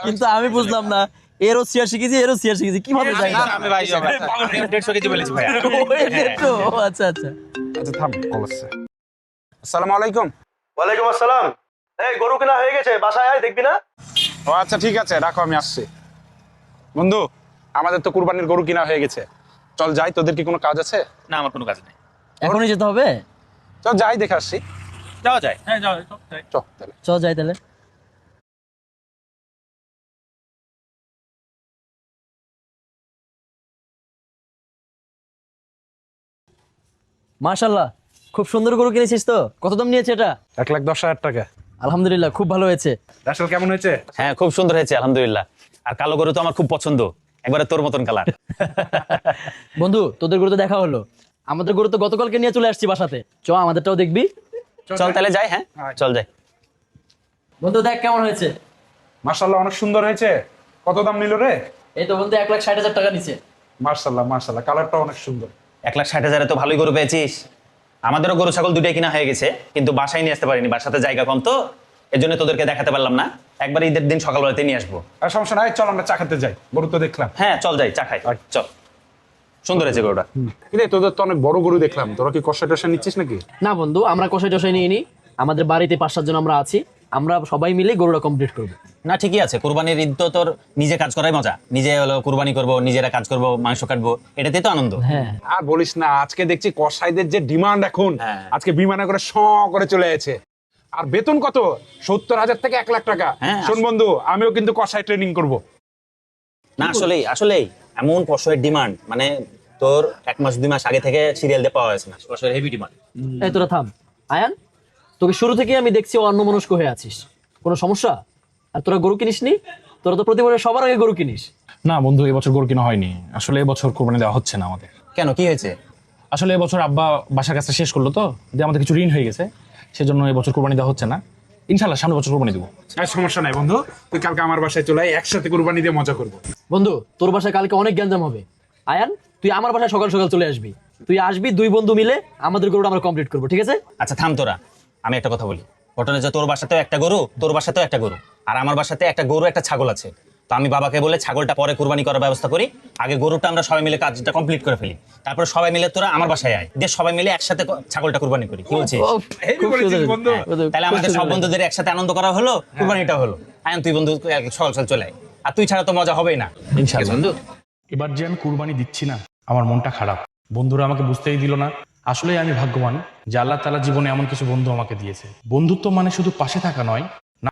কিন্তু আমি বুঝলাম না, এরও 86 কেজি, এরও 86 কেজি, কিভাবে যায়? আমি ভাই 150 কেজি বলেছি ভাই। আচ্ছা আচ্ছা। আচ্ছা থাম, কল আসছে। আসসালামু আলাইকুম। ওয়ালাইকুম আসসালাম। এই গরু কেনা হয়ে গেছে, বাসায় আয়, দেখবি না? ও আচ্ছা ঠিক আছে, রাখো, আমি আসছি। বন্ধু, আমাদের তো কুরবানির গরু কিনা হয়ে গেছে, চল যাই। তোদের কি কোনো কাজ আছে? না, আমার কোনো কাজ নেই। এখনই যেতে হবে? চল যাই, দেখে আসছি। যাওয়া যায়। হ্যাঁ, যাওয়া যায়। চল তাহলে। চল যাই তাহলে। মাশাআল্লাহ, খুব সুন্দর গরু কিনেছিস তো। কত দাম নিয়েছে এটা? 1,10,000 টাকা। আলহামদুলিল্লাহ, খুব ভালো হয়েছে। রাসেল কেমন হয়েছে? হ্যাঁ, খুব সুন্দর হয়েছে আলহামদুলিল্লাহ। আর কালো গরু তো আমার খুব পছন্দ, একবারে তোর মতন কালার। বন্ধু, তোদের গরু তো দেখা হলো, আমাদের গরু তো গতকালকে নিয়ে চলে আসছি বাসাতে। চ, আমাদেরটাও দেখবি। চল তাহলে যাই। হ্যাঁ, চল যাই। বন্ধু দেখ কেমন হয়েছে। মাশাআল্লাহ, অনেক সুন্দর হয়েছে। কত দাম নিল রে? এই তো বন্ধু 1,60,000 টাকা নিচে। মাশাআল্লাহ মাশাআল্লাহ, কালারটা অনেক সুন্দর। 1,60,000 তো ভালোই গরু পেয়েছিস। আমাদেরও গরু ছাগল দুটাই কিনা হয়ে গেছে, কিন্তু বাসায় নিয়ে আসতে পারিনি, বাসাতে জায়গা কম তো, এর জন্য তোদেরকে দেখাতে পারলাম না। একবার ঈদের দিন সকালবেলাতে নিয়ে আসবো। আর সমস্যা নাই, চল আমরা চা খেতে যাই, গরু তো দেখলাম। হ্যাঁ চল যাই, চা খাই। চল, সুন্দর হয়েছে গরুটা। কিরে, তোদের তো অনেক বড় গরু দেখলাম, তোরা কি কষা টষা নিচ্ছিস নাকি? না বন্ধু, আমরা কষাই টষাই নিয়ে নি। আমাদের বাড়িতে 5-7 জন আমরা আছি, আমরা সবাই মিলে গরুটা কমপ্লিট করবো। না ঠিকই আছে, কুরবানির ঈদ তো তোর নিজে কাজ করাই মজা। নিজে হলো কুরবানি করবো, নিজেরা কাজ করবো, মাংস কাটবো, এটাতেই তো আনন্দ। হ্যাঁ, আর বলিস না, আজকে দেখছি কসাইদের যে ডিমান্ড এখন, হ্যাঁ। আজকে বিমানে করে করে চলে গেছে। আর বেতন কত? 70,000 থেকে 1,00,000 টাকা। হ্যাঁ, শোন বন্ধু, আমিও কিন্তু কসাই ট্রেনিং করব। না আসলেই আসলেই এমন কষয়ের ডিমান্ড, মানে তোর 1 মাস 2 মাস আগে থেকে সিরিয়াল দিয়ে পাওয়া যাচ্ছে না, কষয়ের হেভি ডিমান্ড। এই তোরা থাম। আয়ান, তোকে শুরু থেকে আমি দেখছি অন্যমনস্ক হয়ে আছিস, কোনো সমস্যা? আর তোরা গরু কিনিস নি? তোরা তো প্রতি বছর সবার আগে গরু কিনিস। না বন্ধু, এবছর গরু কিনা হয়নি। আসলে এবছর কোরবানি দেওয়া হচ্ছে না আমাদের। কেন, কি হয়েছে? আসলে এবছর আব্বা বাসার কাছে শেষ করলো তো, যে আমাদের কিছু ঋণ হয়ে গেছে, সেজন্য এবছর কোরবানি দেওয়া হচ্ছে না। ইনশাল্লাহ সামনের বছর কোরবানি দেবো। আর সমস্যা নাই বন্ধু, তুই কালকে আমার বাসায় চলে আয়, একসাথে কুরবানি দিয়ে মজা করব। বন্ধু, তোর বাসায় কালকে অনেক গ্যাঞ্জাম হবে। আয়ান, তুই আমার বাসায় সকাল সকাল চলে আসবি। তুই আসবি, 2 বন্ধু মিলে আমাদের গরুটা আমরা কমপ্লিট করবো, ঠিক আছে? আচ্ছা থাম তোরা, আমি একটা কথা বলি। ঘটনা যে তোর বাসাতেও একটা গরু, তোর বাসাতেও একটা গরু, আর আমার বাসাতে একটা গরু একটা ছাগল আছে। তো আমি বাবাকে বলে ছাগলটা পরে কুরবানি করার ব্যবস্থা করি, আগে গরুটা আমরা সবাই মিলে কাজটা কমপ্লিট করে ফেলি, তারপর সবাই মিলে তোরা আমার বাসায় আয়, দিয়ে সবাই মিলে একসাথে ছাগলটা কুরবানি করি। কি বলছিস? খুব সুন্দর বন্ধু। তাহলে আমাদের সব বন্ধুদের একসাথে আনন্দ করা হলো, কুরবানিটা হলো। আয়ন, তুই বন্ধু সকাল সকাল চলে আয়, আর তুই ছাড়া তো মজা হবেই না। ইনশাআল্লাহ। বন্ধু, এবার যে আমি কুরবানি দিচ্ছি না, আমার মনটা খারাপ। বন্ধুরা আমাকে বুঝতেই দিল না। আসলে আমি ভাগ্যবান যে আল্লাহ তাআলা জীবনে এমন কিছু বন্ধু আমাকে দিয়েছে। বন্ধুত্ব মানে শুধু পাশে থাকা নয়,